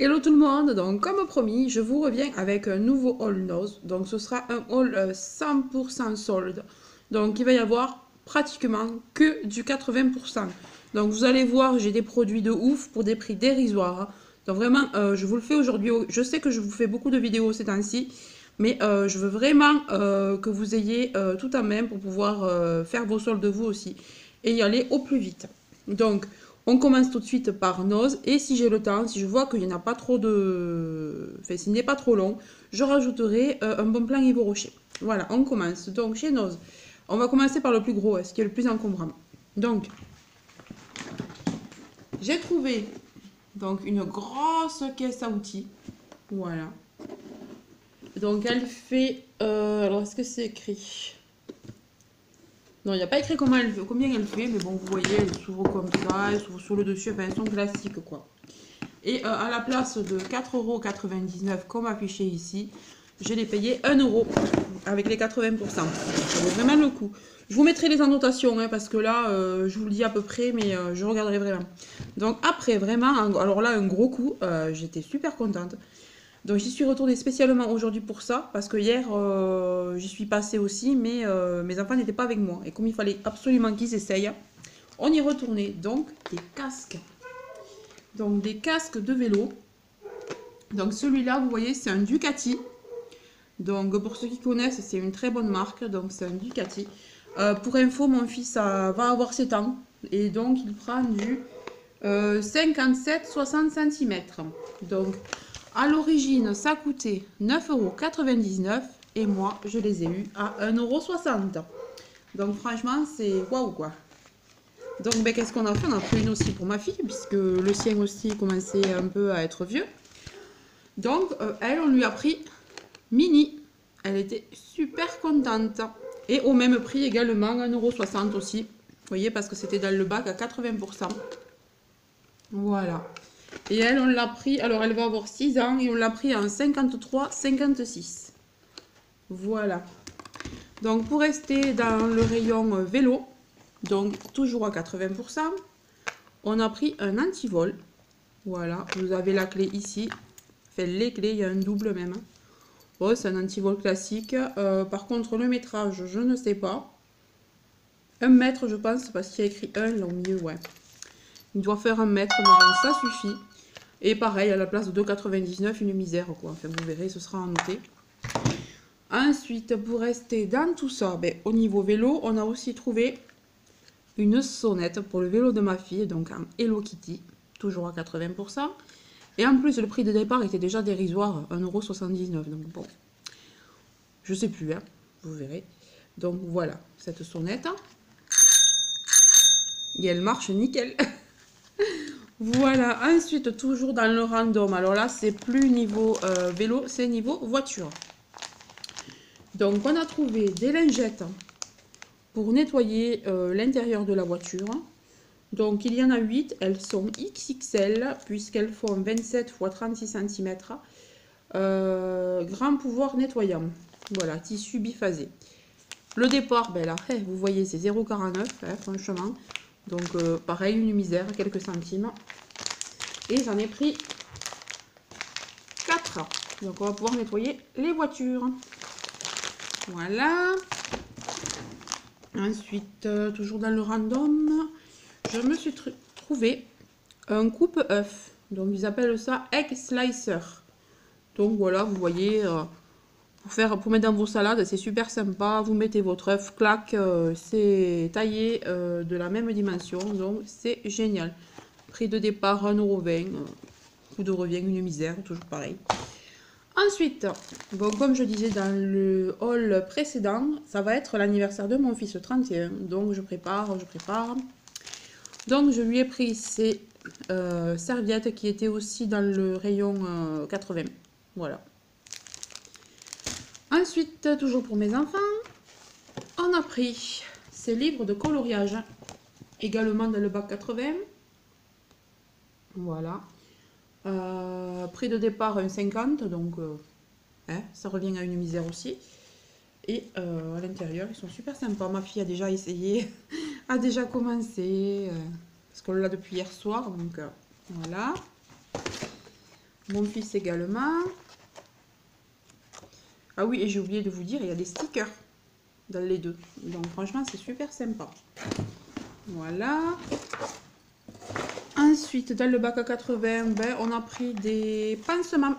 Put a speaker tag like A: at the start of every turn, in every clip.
A: Hello tout le monde, donc comme promis, je vous reviens avec un nouveau haul Nose. Donc ce sera un haul 100% solde. Donc il va y avoir pratiquement que du 80%. Donc vous allez voir, j'ai des produits de ouf pour des prix dérisoires. Donc vraiment, je vous le fais aujourd'hui. Je sais que je vous fais beaucoup de vidéos ces temps-ci, mais je veux vraiment que vous ayez tout en main pour pouvoir faire vos soldes vous aussi et y aller au plus vite. Donc on commence tout de suite par Nose et si j'ai le temps, si je vois qu'il n'y en a pas trop de... Enfin, s'il n'est pas trop long, je rajouterai un bon plan Yves Rocher. Voilà, on commence. Donc chez Nose, on va commencer par le plus gros, ce qui est le plus encombrant. Donc, j'ai trouvé donc une grosse caisse à outils. Voilà. Donc elle fait... alors est-ce que c'est écrit? Non, il n'y a pas écrit combien elle fait, mais bon, vous voyez, elle s'ouvre comme ça, elle s'ouvre sur le dessus, enfin, elles sont classiques, quoi. Et à la place de 4,99 € comme affiché ici, je l'ai payé 1 € avec les 80%. Ça vaut vraiment le coup. Je vous mettrai les annotations, hein, parce que là, je vous le dis à peu près, mais je regarderai vraiment. Donc après, vraiment, alors là, un gros coup, j'étais super contente. Donc j'y suis retournée spécialement aujourd'hui pour ça, parce que hier j'y suis passée aussi, mais mes enfants n'étaient pas avec moi. Et comme il fallait absolument qu'ils essayent, on y retournait. Donc des casques. Donc des casques de vélo. Donc celui-là, vous voyez, c'est un Ducati. Donc pour ceux qui connaissent, c'est une très bonne marque. Donc c'est un Ducati. Pour info, mon fils va avoir 7 ans. Et donc il prend du 57-60 cm. Donc à l'origine, ça coûtait 9,99 € et moi, je les ai eus à 1,60 €. Donc franchement, c'est waouh quoi. Donc ben, qu'est-ce qu'on a fait? On a pris une aussi pour ma fille, puisque le sien aussi commençait un peu à être vieux. Donc elle, on lui a pris mini. Elle était super contente. Et au même prix également, 1,60 € aussi. Vous voyez, parce que c'était dans le bac à 80%. Voilà. Et elle, on l'a pris, alors elle va avoir 6 ans et on l'a pris en 53,56. Voilà. Donc pour rester dans le rayon vélo, donc toujours à 80%, on a pris un antivol. Voilà, vous avez la clé ici. Enfin, les clés, il y a un double même. Bon, c'est un antivol classique. Par contre, le métrage, je ne sais pas. 1 mètre, je pense, parce qu'il y a écrit 1 là au milieu, ouais. Il doit faire 1 mètre, mais bon, ça suffit. Et pareil, à la place de 2,99 €, une misère, quoi. Enfin, vous verrez, ce sera annoté. Ensuite, pour rester dans tout ça, ben, au niveau vélo, on a aussi trouvé une sonnette pour le vélo de ma fille, donc en Hello Kitty, toujours à 80%. Et en plus, le prix de départ était déjà dérisoire, 1,79 €. Donc bon, je sais plus, hein, vous verrez. Donc voilà, cette sonnette. Et elle marche nickel. Voilà, ensuite, toujours dans le random. Alors là, c'est plus niveau vélo, c'est niveau voiture. Donc, on a trouvé des lingettes pour nettoyer l'intérieur de la voiture. Donc, il y en a 8. Elles sont XXL, puisqu'elles font 27 x 36 cm. Grand pouvoir nettoyant. Voilà, tissu biphasé. Le départ, ben là, vous voyez, c'est 0,49, hein, franchement. Donc, pareil, une misère, quelques centimes. Et j'en ai pris 4. Donc, on va pouvoir nettoyer les voitures. Voilà. Ensuite, toujours dans le random, je me suis trouvé un coupe-œuf. Donc, ils appellent ça egg slicer. Donc, voilà, vous voyez, pour mettre dans vos salades, c'est super sympa. Vous mettez votre œuf, clac, c'est taillé de la même dimension. Donc, c'est génial. Prix de départ 1,20 €. Coût de revient, une misère, toujours pareil. Ensuite, bon, comme je disais dans le haul précédent, ça va être l'anniversaire de mon fils 31. Donc je prépare. Donc je lui ai pris ces serviettes qui étaient aussi dans le rayon 80. Voilà. Ensuite, toujours pour mes enfants, on a pris ces livres de coloriage, également dans le bac 80. Voilà. Prix de départ 1,50 €, donc hein, ça revient à une misère aussi. Et à l'intérieur, ils sont super sympas. Ma fille a déjà essayé, a déjà commencé, parce qu'on l'a depuis hier soir, donc voilà. Mon fils également. Ah oui, et j'ai oublié de vous dire, il y a des stickers dans les deux. Donc franchement, c'est super sympa. Voilà. Ensuite, dans le bac à 80, ben, on a pris des pansements.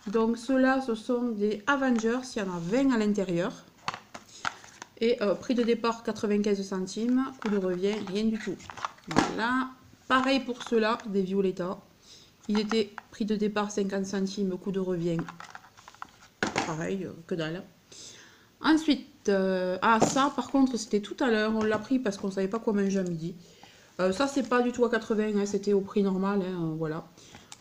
A: Donc ceux-là, ce sont des Avengers. Il y en a 20 à l'intérieur. Et prix de départ 95 centimes. Coût de revient, rien du tout. Voilà. Pareil pour ceux-là, des Violetta. Il était prix de départ 50 centimes. Coût de revient, pareil, que dalle. Ensuite, ça par contre c'était tout à l'heure, on l'a pris parce qu'on ne savait pas quoi manger à midi. Ça c'est pas du tout à 80, hein, c'était au prix normal, hein, voilà.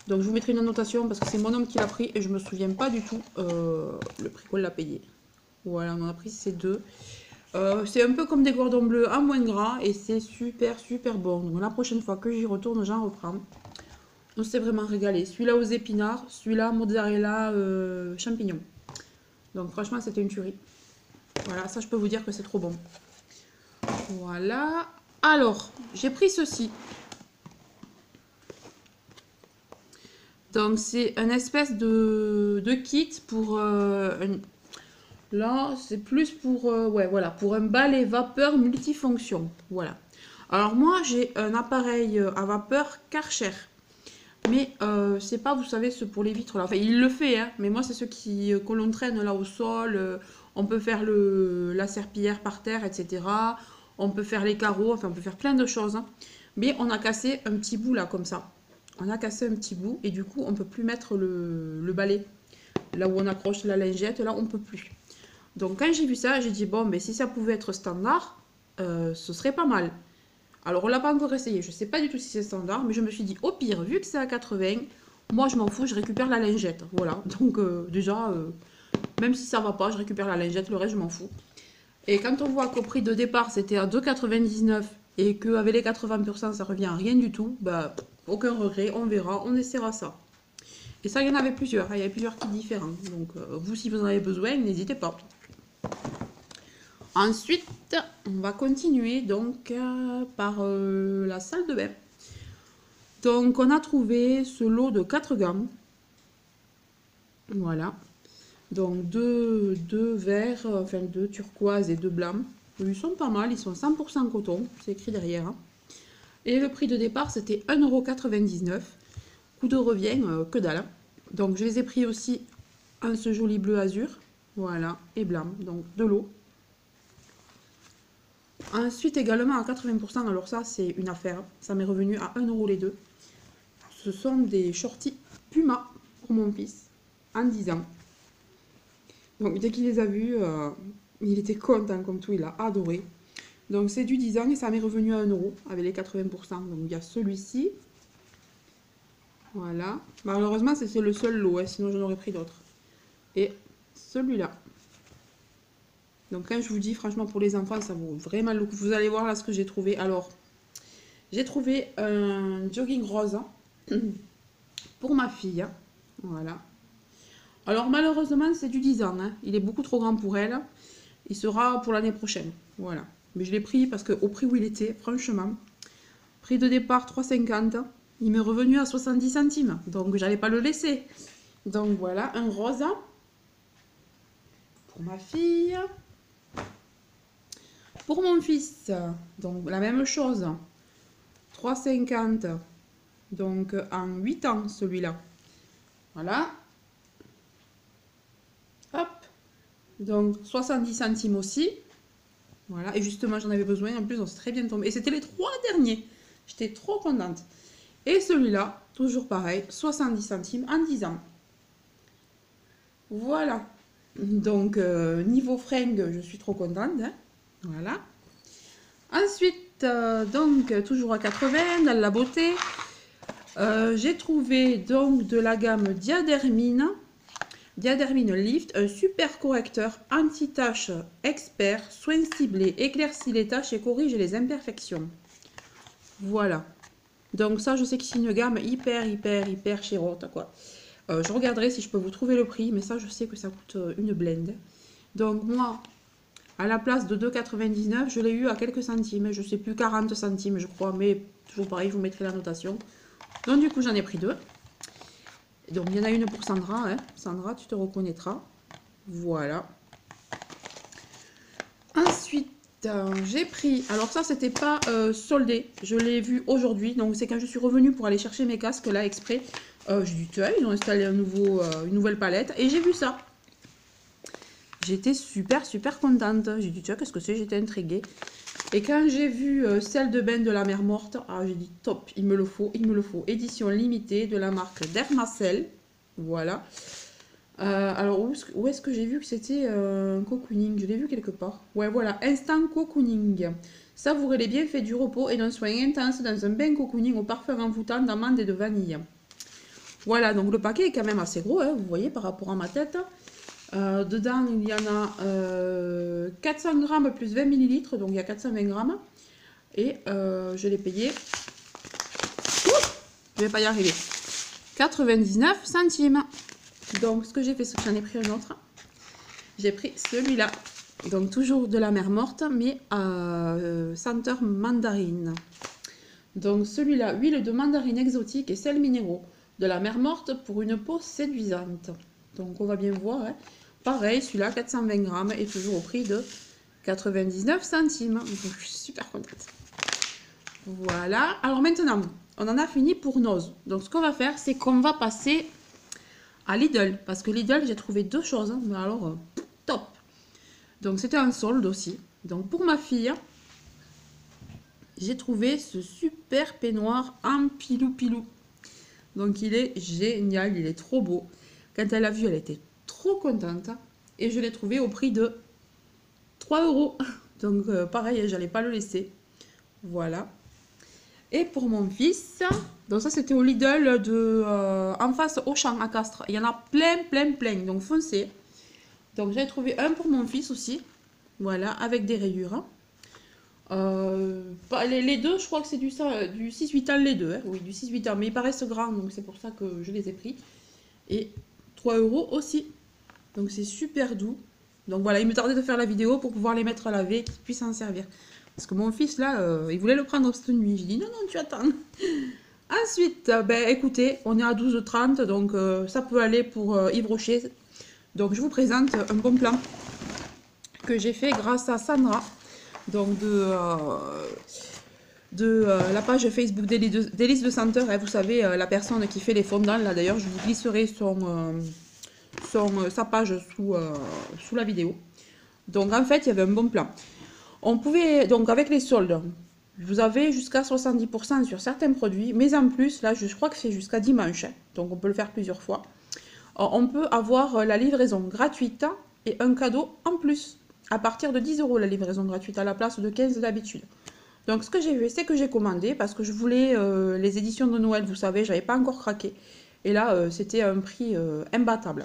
A: Donc je vous mettrai une annotation parce que c'est mon homme qui l'a pris et je me souviens pas du tout le prix qu'on l'a payé. Voilà, on en a pris ces deux. C'est un peu comme des cordons bleus en moins gras et c'est super bon. Donc la prochaine fois que j'y retourne, j'en reprends. On s'est vraiment régalé. Celui-là aux épinards, celui-là mozzarella champignons. Donc franchement c'était une tuerie. Voilà, ça je peux vous dire que c'est trop bon. Voilà. Alors, j'ai pris ceci. Donc c'est un espèce de kit pour... là, c'est plus pour... ouais, voilà, pour un balai vapeur multifonction. Voilà. Alors moi, j'ai un appareil à vapeur Karcher. Mais c'est pas, vous savez, ce pour les vitres là. Enfin, il le fait, hein, mais moi, c'est ceux que l'on traîne là au sol. On peut faire la serpillière par terre, etc. On peut faire les carreaux, enfin, on peut faire plein de choses. Hein. Mais on a cassé un petit bout là, comme ça. On a cassé un petit bout et du coup, on peut plus mettre le balai. Là où on accroche la lingette, là, on peut plus. Donc, quand j'ai vu ça, j'ai dit, bon, mais si ça pouvait être standard, ce serait pas mal. Alors, on l'a pas encore essayé. Je sais pas du tout si c'est standard, mais je me suis dit, au pire, vu que c'est à 80, moi, je m'en fous, je récupère la lingette. Voilà. Donc, déjà, même si ça va pas, je récupère la lingette, le reste, je m'en fous. Et quand on voit qu'au prix de départ, c'était à 2,99 et qu'avec les 80%, ça revient à rien du tout, bah, aucun regret, on verra, on essaiera ça. Et ça, il y en avait plusieurs. Il y avait plusieurs kits différents. Donc, vous, si vous en avez besoin, n'hésitez pas. Ensuite, on va continuer donc par la salle de bain. Donc, on a trouvé ce lot de 4 gammes. Voilà. Donc, deux verts, enfin 2 turquoises et 2 blancs. Ils sont pas mal, ils sont 100% coton, c'est écrit derrière. Hein. Et le prix de départ, c'était 1,99 €. Coût de revient, que dalle. Donc, je les ai pris aussi en ce joli bleu azur. Voilà, et blanc, donc de l'eau. Ensuite, également à 80%, alors ça, c'est une affaire. Ça m'est revenu à 1 € les deux. Ce sont des shorties Puma pour mon fils, en 10 ans. Donc, dès qu'il les a vus, il était content comme tout, il a adoré. Donc, c'est du 10 ans et ça m'est revenu à 1 € avec les 80%. Donc, il y a celui-ci. Voilà. Malheureusement, c'est le seul lot, hein, sinon j'en aurais pris d'autres. Et celui-là. Donc quand je vous dis, franchement, pour les enfants, ça vaut vraiment le coup. Vous allez voir là ce que j'ai trouvé. Alors, j'ai trouvé un jogging rose pour ma fille. Voilà. Alors, malheureusement, c'est du 10 ans. Hein. Il est beaucoup trop grand pour elle. Il sera pour l'année prochaine. Voilà. Mais je l'ai pris parce qu'au prix où il était, franchement, prix de départ 3,50 €. Il m'est revenu à 70 centimes. Donc, j'allais pas le laisser. Donc, voilà, un rose pour ma fille. Pour mon fils, donc la même chose, 3,50 €, donc en 8 ans celui-là. Voilà. Hop. Donc 70 centimes aussi. Voilà. Et justement, j'en avais besoin. En plus, on s'est très bien tombé. Et c'était les 3 derniers. J'étais trop contente. Et celui-là, toujours pareil, 70 centimes en 10 ans. Voilà. Donc, niveau fringues, je suis trop contente. Hein. Voilà. Ensuite, donc, toujours à 80, dans la beauté, j'ai trouvé donc de la gamme Diadermine Lift, un super correcteur anti-taches expert, soin ciblé, éclaircit les taches et corrige les imperfections. Voilà. Donc ça, je sais que c'est une gamme hyper chérote, quoi. Je regarderai si je peux vous trouver le prix, mais ça, je sais que ça coûte une blende. Donc moi, à la place de 2,99 €, je l'ai eu à quelques centimes. Je sais plus, 40 centimes, je crois, mais toujours pareil, je vous mettrai la notation. Donc du coup, j'en ai pris 2. Donc, il y en a une pour Sandra. Hein. Sandra, tu te reconnaîtras. Voilà. Ensuite, j'ai pris... Alors ça, c'était pas soldé. Je l'ai vu aujourd'hui. Donc, c'est quand je suis revenue pour aller chercher mes casques, là, exprès. J'ai dit, tiens, ils ont installé une nouvelle palette. Et j'ai vu ça. J'étais super, super contente. J'ai dit, tiens, qu'est-ce que c'est? J'étais intriguée. Et quand j'ai vu celle de bain de la mer morte, j'ai dit, top, il me le faut, il me le faut. Édition limitée de la marque Dermacell. Voilà. Alors, où est-ce que j'ai vu que c'était un cocooning? Je l'ai vu quelque part. Ouais, voilà, instant cocooning. Savourez les bienfaits du repos et d'un soin intense dans un bain cocooning au parfum envoûtant d'amande et de vanille. Voilà, donc le paquet est quand même assez gros, hein, vous voyez, par rapport à ma tête. Dedans, il y en a 400 grammes plus 20 millilitres, donc il y a 420 grammes. Et je l'ai payé, je vais pas y arriver, 99 centimes. Donc, ce que j'ai fait, c'est que j'en ai pris un autre. J'ai pris celui-là. Donc, toujours de la mer morte, mais senteur mandarine. Donc, celui-là, huile de mandarine exotique et sels minéraux de la mer morte pour une peau séduisante. Donc, on va bien voir. Hein. Pareil, celui-là, 420 grammes et toujours au prix de 99 centimes. Donc, je suis super contente. Voilà. Alors, maintenant, on en a fini pour Nose. Donc, ce qu'on va faire, c'est qu'on va passer à Lidl, parce que Lidl, j'ai trouvé deux choses, hein, mais alors, top. Donc, c'était un solde aussi. Donc, pour ma fille, j'ai trouvé ce super peignoir en pilou-pilou. Donc, il est génial, il est trop beau. Quand elle l'a vu, elle était trop contente. Et je l'ai trouvé au prix de 3 €. Donc, pareil, j'allais pas le laisser. Voilà. Et pour mon fils, donc ça c'était au Lidl en face Auchan à Castres. Il y en a plein. Donc foncez. Donc j'ai trouvé un pour mon fils aussi. Voilà, avec des rayures. Les deux, je crois que c'est du 6-8 ans les deux. Hein. Oui, du 6-8 ans. Mais ils paraissent grands, donc c'est pour ça que je les ai pris. Et 3 € aussi. Donc c'est super doux. Donc voilà, il me tardait de faire la vidéo pour pouvoir les mettre à laver et qu'ils puissent s'en servir. Parce que mon fils, là, il voulait le prendre cette nuit. J'ai dit, non, tu attends. Ensuite, écoutez, on est à 12h30, donc ça peut aller pour Yves Rocher. Donc, je vous présente un bon plan que j'ai fait grâce à Sandra. Donc, de la page Facebook d'Élise de Senteur. Hein, vous savez, la personne qui fait les fondants. Là, d'ailleurs, je vous glisserai sa page sous la vidéo. Donc, en fait, il y avait un bon plan. On pouvait, donc avec les soldes, vous avez jusqu'à 70% sur certains produits, mais en plus, là, je crois que c'est jusqu'à dimanche, hein, donc on peut le faire plusieurs fois. On peut avoir la livraison gratuite et un cadeau en plus, à partir de 10 € la livraison gratuite, à la place de 15 d'habitude. Donc ce que j'ai fait, c'est que j'ai commandé, parce que je voulais les éditions de Noël, vous savez, j'avais pas encore craqué. Et là, c'était à un prix imbattable.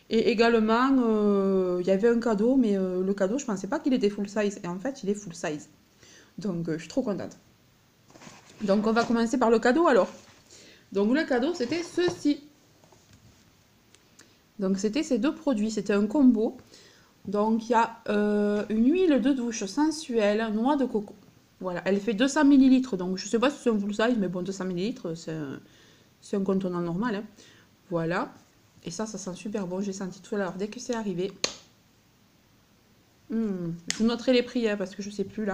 A: Et également, il y avait un cadeau, mais le cadeau, je ne pensais pas qu'il était full size. Et en fait, il est full size. Donc, je suis trop contente. Donc, on va commencer par le cadeau alors. Donc, le cadeau, c'était ceci. Donc, c'était ces deux produits. C'était un combo. Donc, il y a une huile de douche sensuelle, noix de coco. Voilà, elle fait 200 ml. Donc, je ne sais pas si c'est un full size, mais bon, 200 ml, c'est un contenant normal. Hein. Voilà. Et ça sent super bon. J'ai senti tout à l'heure dès que c'est arrivé. Je vous noterai les prix hein, parce que je ne sais plus là.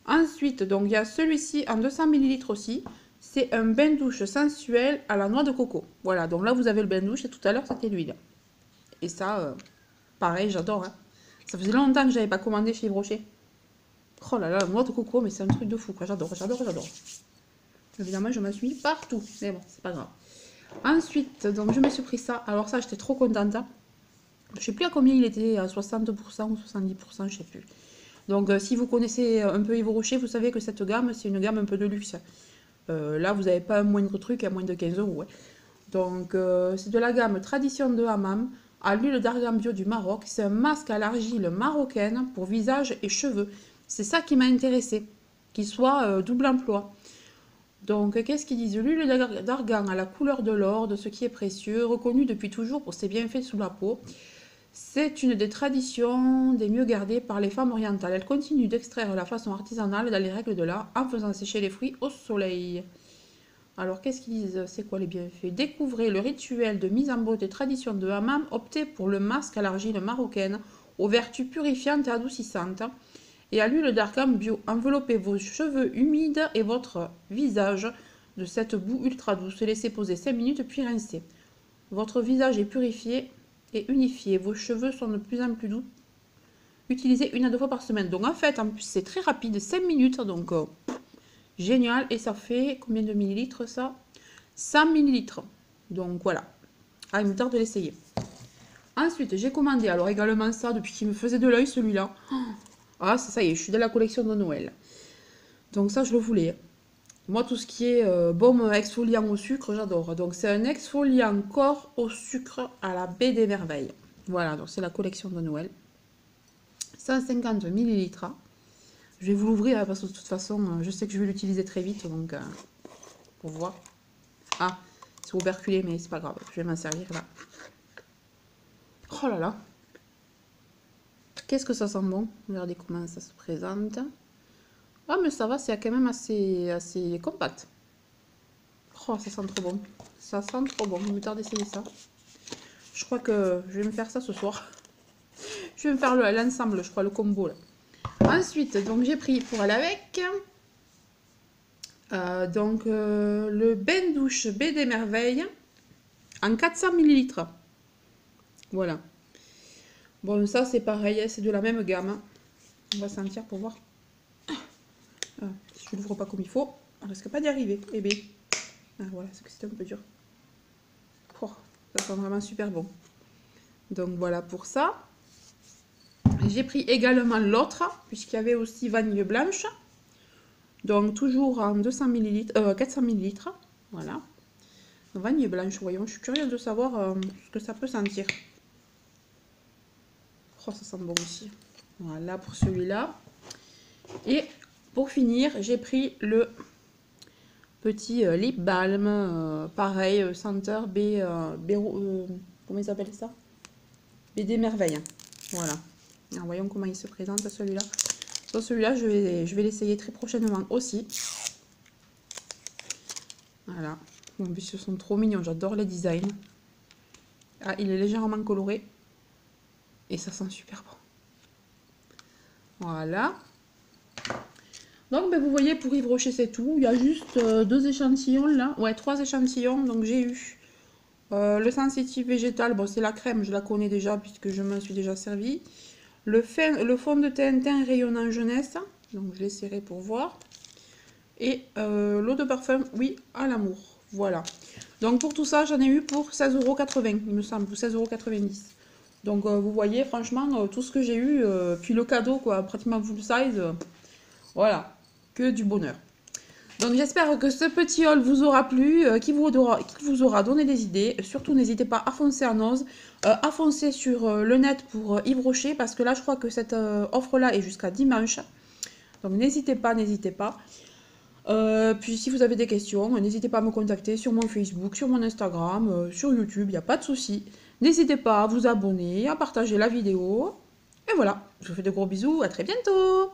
A: Ensuite, donc il y a celui-ci en 200 ml aussi. C'est un bain douche sensuel à la noix de coco. Voilà, donc là vous avez le bain douche et tout à l'heure c'était l'huile. Et ça, pareil, j'adore. Hein. Ça faisait longtemps que j'avais pas commandé chez Yves Rocher. Oh là là, la noix de coco, mais c'est un truc de fou. J'adore. Évidemment, je me suis mis partout. Mais bon, c'est pas grave. Ensuite, donc je me suis pris ça. Alors ça, j'étais trop contente. Je ne sais plus à combien il était, à 60% ou 70%, je sais plus. Donc si vous connaissez un peu Yves Rocher, vous savez que cette gamme, c'est une gamme un peu de luxe. Là, vous n'avez pas un moindre truc à moins de 15 €. Ouais. Donc c'est de la gamme Tradition de Hammam à l'huile d'argan bio du Maroc. C'est un masque à l'argile marocaine pour visage et cheveux. C'est ça qui m'a intéressé, qu'il soit double emploi. Donc, qu'est-ce qu'ils disent? L'huile d'argan à la couleur de l'or, de ce qui est précieux, reconnu depuis toujours pour ses bienfaits sous la peau. C'est une des traditions des mieux gardées par les femmes orientales. Elle continue d'extraire la façon artisanale dans les règles de l'art en faisant sécher les fruits au soleil. Alors, qu'est-ce qu'ils disent? C'est quoi les bienfaits? Découvrez le rituel de mise en beauté tradition de Hammam. Optez pour le masque à l'argile marocaine aux vertus purifiantes et adoucissantes et à l'huile d'argan bio. Enveloppez vos cheveux humides et votre visage de cette boue ultra douce. Laissez poser 5 minutes puis rincez. Votre visage est purifié et unifié. Vos cheveux sont de plus en plus doux. Utilisez 1 à 2 fois par semaine. Donc en fait, en plus, c'est très rapide, 5 minutes. Donc génial. Et ça fait combien de millilitres ça? 100 millilitres. Donc voilà. Ah, il me tarde de l'essayer. Ensuite, j'ai commandé alors également ça depuis qu'il me faisait de l'œil celui-là. Ah, ça y est, je suis dans la collection de Noël. Donc ça, je le voulais. Moi, tout ce qui est baume exfoliant au sucre, j'adore. Donc c'est un exfoliant corps au sucre à la baie des merveilles. Voilà, donc c'est la collection de Noël. 150 millilitres. Je vais vous l'ouvrir parce que de toute façon, je sais que je vais l'utiliser très vite. Donc, pour voir. Ah, c'est operculé, mais c'est pas grave. Je vais m'en servir là. Oh là là. Qu'est-ce que ça sent bon? Regardez comment ça se présente. Ah, mais ça va, c'est quand même assez compact. Oh, ça sent trop bon. Ça sent trop bon. Il me tarde d'essayer ça. Je crois que je vais me faire ça ce soir. Je vais me faire l'ensemble, je crois, le combo là. Ensuite, donc j'ai pris pour aller avec le bain douche baie des merveilles en 400 millilitres. Voilà. Bon, ça c'est pareil, c'est de la même gamme. On va sentir pour voir. Si je ne l'ouvre pas comme il faut, on risque pas d'y arriver. Eh bien, ah, voilà, c'est que c'était un peu dur. Oh, ça sent vraiment super bon. Donc voilà pour ça. J'ai pris également l'autre, puisqu'il y avait aussi vanille blanche. Donc toujours en 200 ml, 400 ml. Voilà. Vanille blanche, voyons. Je suis curieuse de savoir ce que ça peut sentir. Oh, ça sent bon aussi. Voilà pour celui-là. Et pour finir, j'ai pris le petit lip balm. Pareil, senteur comment ils appellent ça? Baie des merveilles. Voilà. Alors, voyons comment il se présente celui-là. Sur celui-là, je vais l'essayer très prochainement aussi. Voilà. En plus, ils sont trop mignons. J'adore les designs. Ah, il est légèrement coloré. Et ça sent super bon. Voilà. Donc, ben, vous voyez, pour Yves Rocher, c'est tout. Il y a juste 2 échantillons là. Ouais, 3 échantillons. Donc, j'ai eu le sensitif végétal. Bon, c'est la crème. Je la connais déjà puisque je me suis déjà servi. Le fond de teint rayonnant jeunesse, donc je l'essaierai pour voir. Et l'eau de parfum, oui, à l'amour. Voilà. Donc pour tout ça, j'en ai eu pour 16,80 €, il me semble, ou 16,90 €. Donc vous voyez, franchement, tout ce que j'ai eu, puis le cadeau, quoi, pratiquement full size, voilà, que du bonheur. Donc j'espère que ce petit haul vous aura plu, qu'il vous aura donné des idées. Surtout n'hésitez pas à foncer en ose, à foncer sur le net pour Yves Rocher, parce que là je crois que cette offre-là est jusqu'à dimanche. Donc n'hésitez pas, n'hésitez pas. Puis si vous avez des questions, n'hésitez pas à me contacter sur mon Facebook, sur mon Instagram, sur YouTube, il n'y a pas de souci. N'hésitez pas à vous abonner, à partager la vidéo. Et voilà, je vous fais de gros bisous, à très bientôt!